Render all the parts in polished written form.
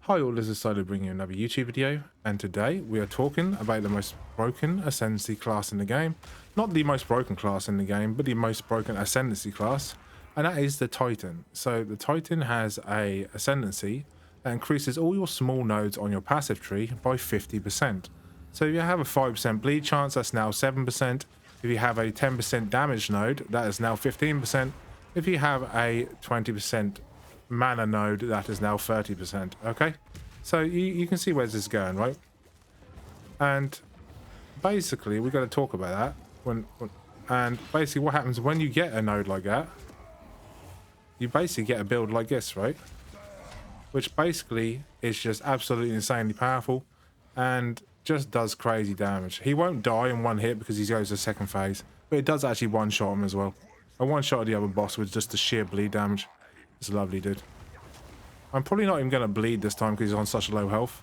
Hi all, this is Silo bringing you another YouTube video, and today we are talking about the most broken Ascendancy class in the game. Not the most broken class in the game, but the most broken Ascendancy class, and that is the Titan. So the Titan has a Ascendancy that increases all your small nodes on your passive tree by 50%. So if you have a 5% bleed chance, that's now 7%. If you have a 10% damage node, that is now 15%. If you have a 20% mana node, that is now 30%. Okay, so you can see where this is going, right? And basically we're going to talk about that and basically what happens when you get a node like that. You basically get a build like this, right? Which basically is just absolutely insanely powerful and just does crazy damage. He won't die in one hit because he goes to second phase, but it does actually one-shot him as well. I one-shot the other boss with just the sheer bleed damage. It's lovely, dude. I'm probably not even going to bleed this time because he's on such low health.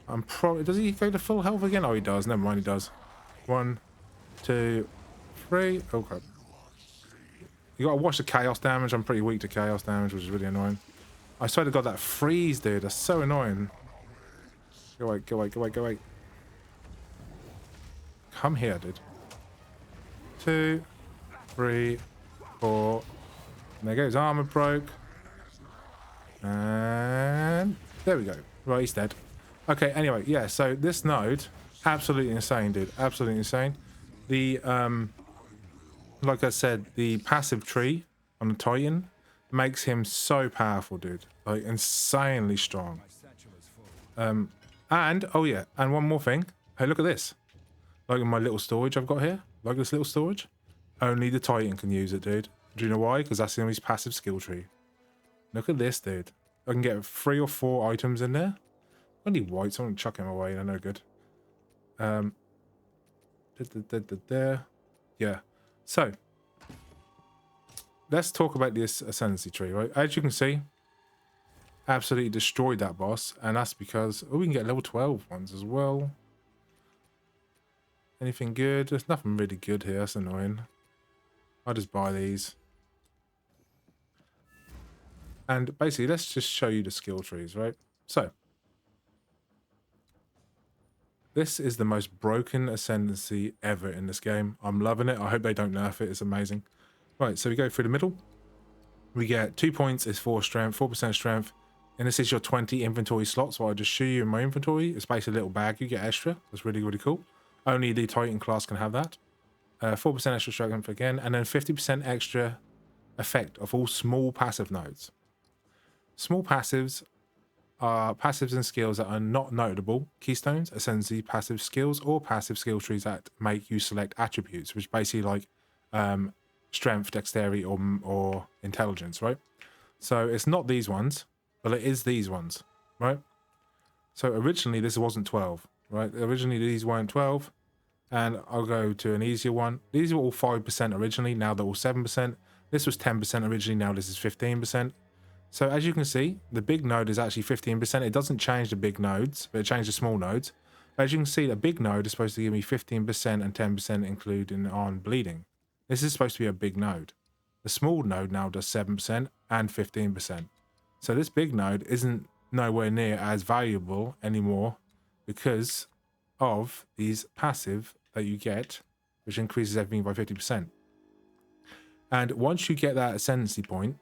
I'm probably... Does he go to full health again? Oh, he does. Never mind, he does. 1, 2, 3. Oh, crap. You got to watch the chaos damage. I'm pretty weak to chaos damage, which is really annoying. I swear to God, that freeze, dude. That's so annoying. Go away, go away, go away, go away. Come here, dude. 2, 3, 4. And there goes armor broke. And there we go. Right, he's dead. Okay, anyway, yeah, so this node, absolutely insane, dude. Absolutely insane. The, like I said, the passive tree on the Titan makes him so powerful, dude. Like, insanely strong. And, oh yeah, and one more thing. Hey, look at this. Like in my little storage I've got here. Like this little storage. Only the Titan can use it, dude. Do you know why? Because that's in his passive skill tree. Look at this, dude. I can get 3 or 4 items in there. Only white, so I'm gonna chuck him away. They're no good. Yeah. So let's talk about this Ascendancy tree, right? As you can see, absolutely destroyed that boss, and that's because we can get level 12 ones as well. Anything good? There's nothing really good here. That's annoying. I'll just buy these. And basically, let's just show you the skill trees, right? So, this is the most broken Ascendancy ever in this game. I'm loving it. I hope they don't nerf it. It's amazing. Right, so we go through the middle. We get 2 points is 4 strength, 4% strength. And this is your 20 inventory slots. So I'll just show you in my inventory. It's basically a little bag you get extra. That's really, really cool. Only the Titan class can have that. 4% extra strength again. And then 50% extra effect of all small passive nodes. Small passives are passives and skills that are not notable keystones, Ascendancy passive skills, or passive skill trees that make you select attributes, which basically like strength, dexterity, or intelligence, right? So it's not these ones, but it is these ones, right? So originally this wasn't 12, right? Originally these weren't 12, and I'll go to an easier one. These were all 5% originally, now they're all 7%. This was 10% originally, now this is 15%. So as you can see, the big node is actually 15%. It doesn't change the big nodes, but it changes the small nodes. As you can see, the big node is supposed to give me 15% and 10% including on bleeding. This is supposed to be a big node. The small node now does 7% and 15%. So this big node isn't nowhere near as valuable anymore because of these passive that you get, which increases everything by 50%. And once you get that Ascendancy point,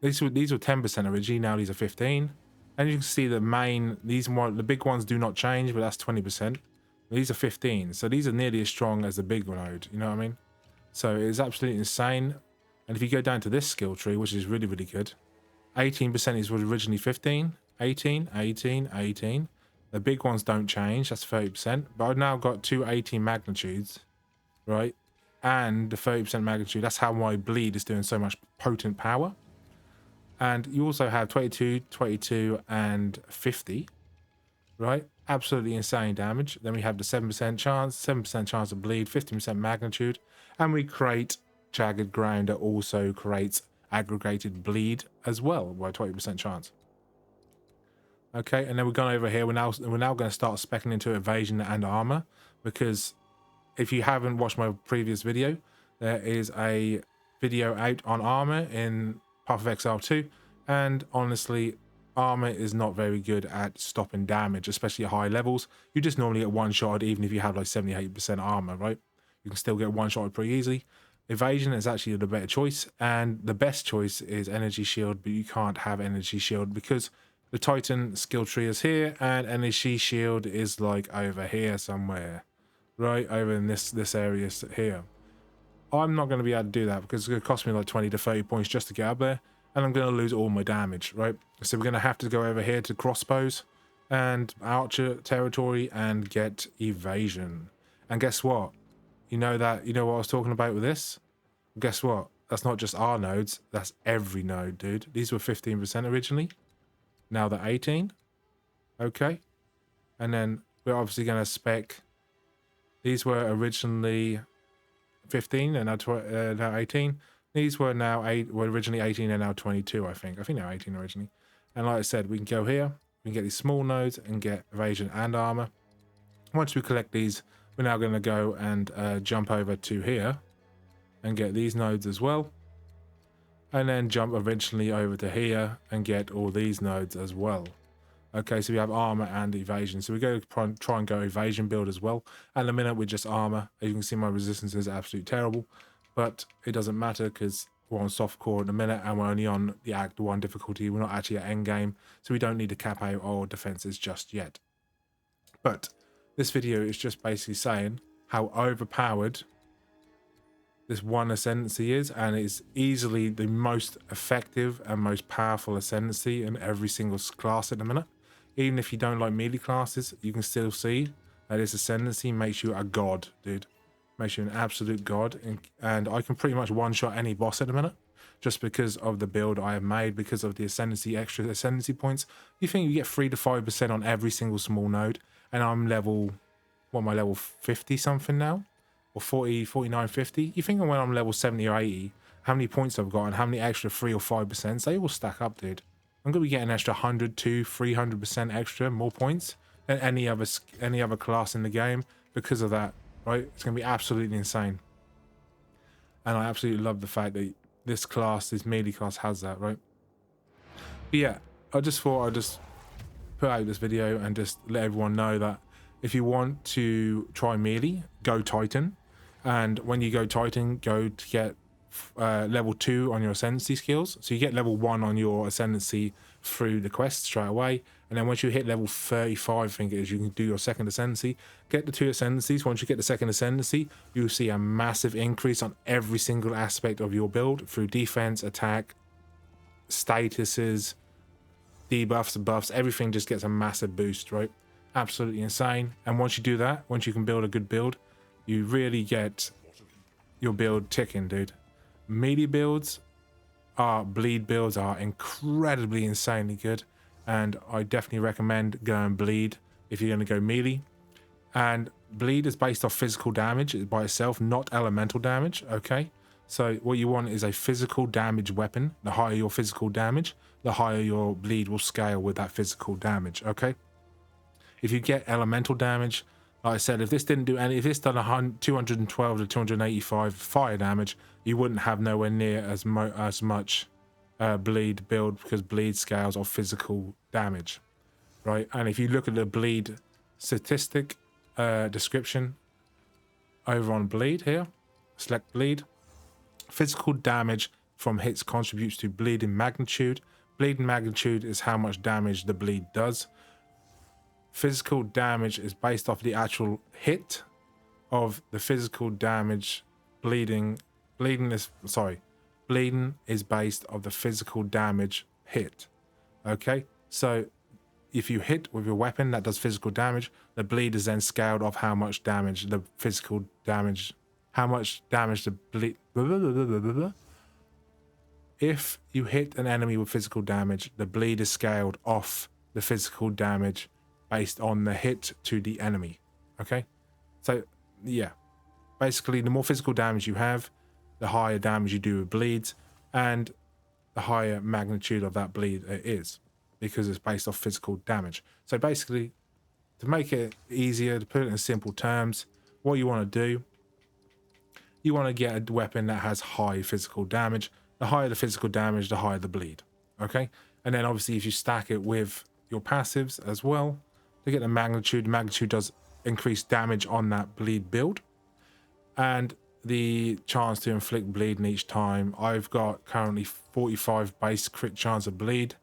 these were 10% originally, now these are 15. And you can see the big ones do not change, but that's 20%. These are 15, so these are nearly as strong as the big node, you know what I mean? So it's absolutely insane. And if you go down to this skill tree, which is really, really good, 18% is was originally 15, 18, 18, 18. The big ones don't change, that's 30%. But I've now got 2 18 magnitudes, right? And the 30% magnitude, that's how my bleed is doing so much potent power. And you also have 22, 22, and 50, right? Absolutely insane damage. Then we have the 7% chance, 7% chance of bleed, 15% magnitude. And we create Jagged Ground that also creates aggregated bleed as well by 20% chance. Okay, and then we've gone over here. We're now going to start speccing into evasion and armor, because if you haven't watched my previous video, there is a video out on armor in Path of Exile 2, and honestly, armor is not very good at stopping damage, especially at high levels. You just normally get one-shotted even if you have like 78% armor, right? You can still get one-shotted pretty easily. Evasion is actually the better choice, and the best choice is energy shield, but you can't have energy shield because the Titan skill tree is here and energy shield is like over here somewhere, right over in this area here. I'm not going to be able to do that because it's going to cost me like 20 to 30 points just to get up there, and I'm going to lose all my damage, right? So we're going to have to go over here to crossbows and archer territory and get evasion. And guess what? You know what I was talking about with this? Guess what? That's not just our nodes, that's every node, dude. These were 15% originally. Now they're 18. Okay. And then we're obviously going to spec. These were originally 15 and now 18. These were originally 18 and now 22, I think. I think they're 18 originally. And like I said, we can go here. We can get these small nodes and get evasion and armor. Once we collect these, we're now going to go and jump over to here and get these nodes as well. And then jump eventually over to here and get all these nodes as well. Okay, so we have armor and evasion. So we go try and go evasion build as well. At the minute, we're just armor. As you can see, my resistance is absolutely terrible. But it doesn't matter because we're on soft core at the minute and we're only on the Act 1 difficulty. We're not actually at end game. So we don't need to cap out our defenses just yet. But this video is just basically saying how overpowered this one Ascendancy is, and it's easily the most effective and most powerful Ascendancy in every single class at the minute. Even if you don't like melee classes, you can still see that this Ascendancy makes you a god, dude. Makes you an absolute god, and I can pretty much one-shot any boss at the minute just because of the build I have made, because of the Ascendancy, extra Ascendancy points. You think you get 3 to 5% on every single small node, and I'm level, what am I, level 50 something now? Or 40, 49, 50. You think when I'm level 70 or 80, how many points I've got and how many extra 3 or 5%, they will stack up, dude. I'm going to be getting an extra 100 to 300% extra more points than any other class in the game because of that, right? It's going to be absolutely insane. And I absolutely love the fact that this melee class has that, right? But yeah, I just thought I'd just put out this video and just let everyone know that if you want to try melee, go Titan. And when you go Titan, go to get level 2 on your Ascendancy skills. So you get level 1 on your Ascendancy through the quest straight away. And then once you hit level 35, I think it is, you can do your second Ascendancy. Get the 2 Ascendancies. Once you get the second Ascendancy, you'll see a massive increase on every single aspect of your build through defense, attack, statuses, debuffs, buffs. Everything just gets a massive boost, right? Absolutely insane. And once you do that, once you can build a good build, you really get your build ticking, dude. Melee builds bleed builds are incredibly insanely good, and I definitely recommend going bleed if you're going to go melee. And bleed is based off physical damage by itself, not elemental damage. Okay, so what you want is a physical damage weapon. The higher your physical damage, the higher your bleed will scale with that physical damage. Okay, if you get elemental damage, like I said, if this didn't do any, if this done 212 to 285 fire damage, you wouldn't have nowhere near as much bleed build, because bleed scales off physical damage, right? And if you look at the bleed statistic description over on bleed here, select bleed, physical damage from hits contributes to bleeding magnitude. Bleeding magnitude is how much damage the bleed does. Physical damage is based off the actual hit of the physical damage. Bleeding is based off the physical damage hit. Okay, so if you hit with your weapon that does physical damage, the bleed is then scaled off how much damage the physical damage, how much damage the bleed. If you hit an enemy with physical damage, the bleed is scaled off the physical damage based on the hit to the enemy. Okay, so yeah, basically the more physical damage you have, the higher damage you do with bleeds, and the higher magnitude of that bleed it is, because it's based off physical damage. So basically, to make it easier, to put it in simple terms, what you want to do, you want to get a weapon that has high physical damage. The higher the physical damage, the higher the bleed. Okay, And then obviously if you stack it with your passives as well to get the magnitude. Magnitude does increase damage on that bleed build, and the chance to inflict bleed in each time. I've got currently 45 base crit chance of bleed,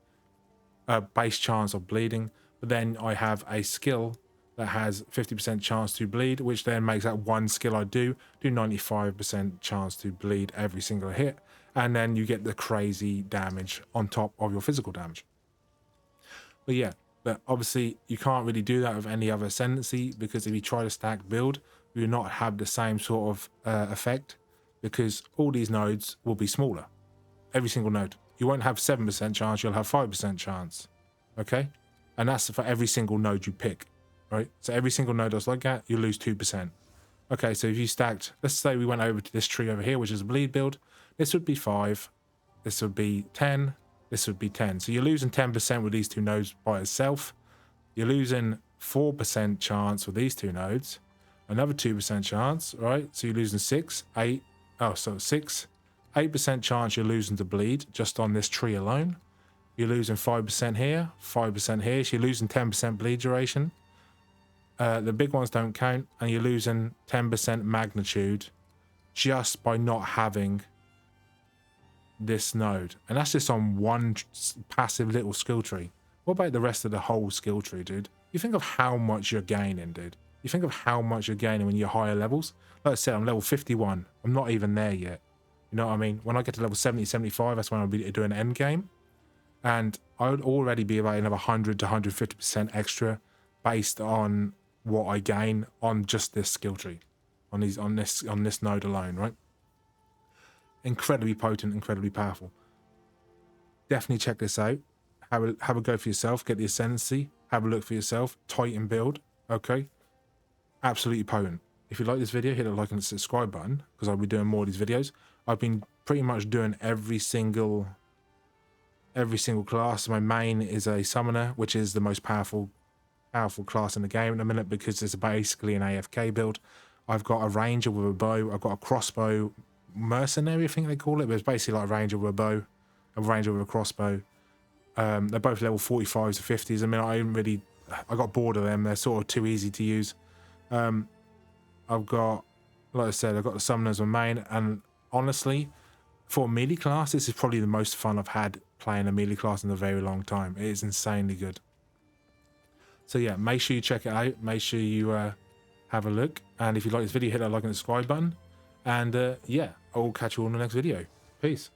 base chance of bleeding, but then I have a skill that has 50% chance to bleed, which then makes that one skill I do 95% chance to bleed every single hit, and then you get the crazy damage on top of your physical damage. But yeah, but obviously you can't really do that with any other ascendancy, because if you try to stack build, you will not have the same sort of effect, because all these nodes will be smaller. Every single node. You won't have 7% chance, you'll have 5% chance. Okay? And that's for every single node you pick. Right? So every single node that's like that, you lose 2%. Okay, so if you stacked, let's say we went over to this tree over here, which is a bleed build, this would be 5, this would be 10, this would be 10. So you're losing 10% with these two nodes by itself. You're losing 4% chance with these two nodes, another 2% chance, right? So you're losing 6, 8, oh, so 6, 8% chance you're losing to bleed just on this tree alone. You're losing 5% here, 5% here, so you're losing 10% bleed duration. The big ones don't count, and you're losing 10% magnitude just by not having this node. And that's just on one passive little skill tree. What about the rest of the whole skill tree, dude? You think of how much you're gaining, dude. You think of how much you're gaining when you're higher levels. Like I said, I'm level 51. I'm not even there yet. You know what I mean? When I get to level 70, 75, that's when I'll be doing end game. And I would already be about another 100 to 150% extra based on what I gain on just this skill tree, on this node alone, right? Incredibly potent, incredibly powerful. Definitely check this out. Have a go for yourself. Get the Ascendancy. Have a look for yourself. Titan build. Okay. Absolutely potent. If you like this video, hit the like and subscribe button, because I'll be doing more of these videos. I've been pretty much doing every single class. My main is a summoner, which is the most powerful class in the game in a minute, because it's basically an AFK build. I've got a ranger with a bow. I've got a crossbow mercenary, I think they call it, but it's basically like a ranger with a bow, a ranger with a crossbow. They're both level 45s to 50s. I mean, I got bored of them. They're sort of too easy to use. I've got, like I said, I've got the summoner as my main, and honestly, for a melee class, this is probably the most fun I've had playing a melee class in a very long time. It is insanely good. So yeah, make sure you check it out. Make sure you have a look. And if you like this video, hit that like and subscribe button. And yeah, I'll catch you all in the next video. Peace.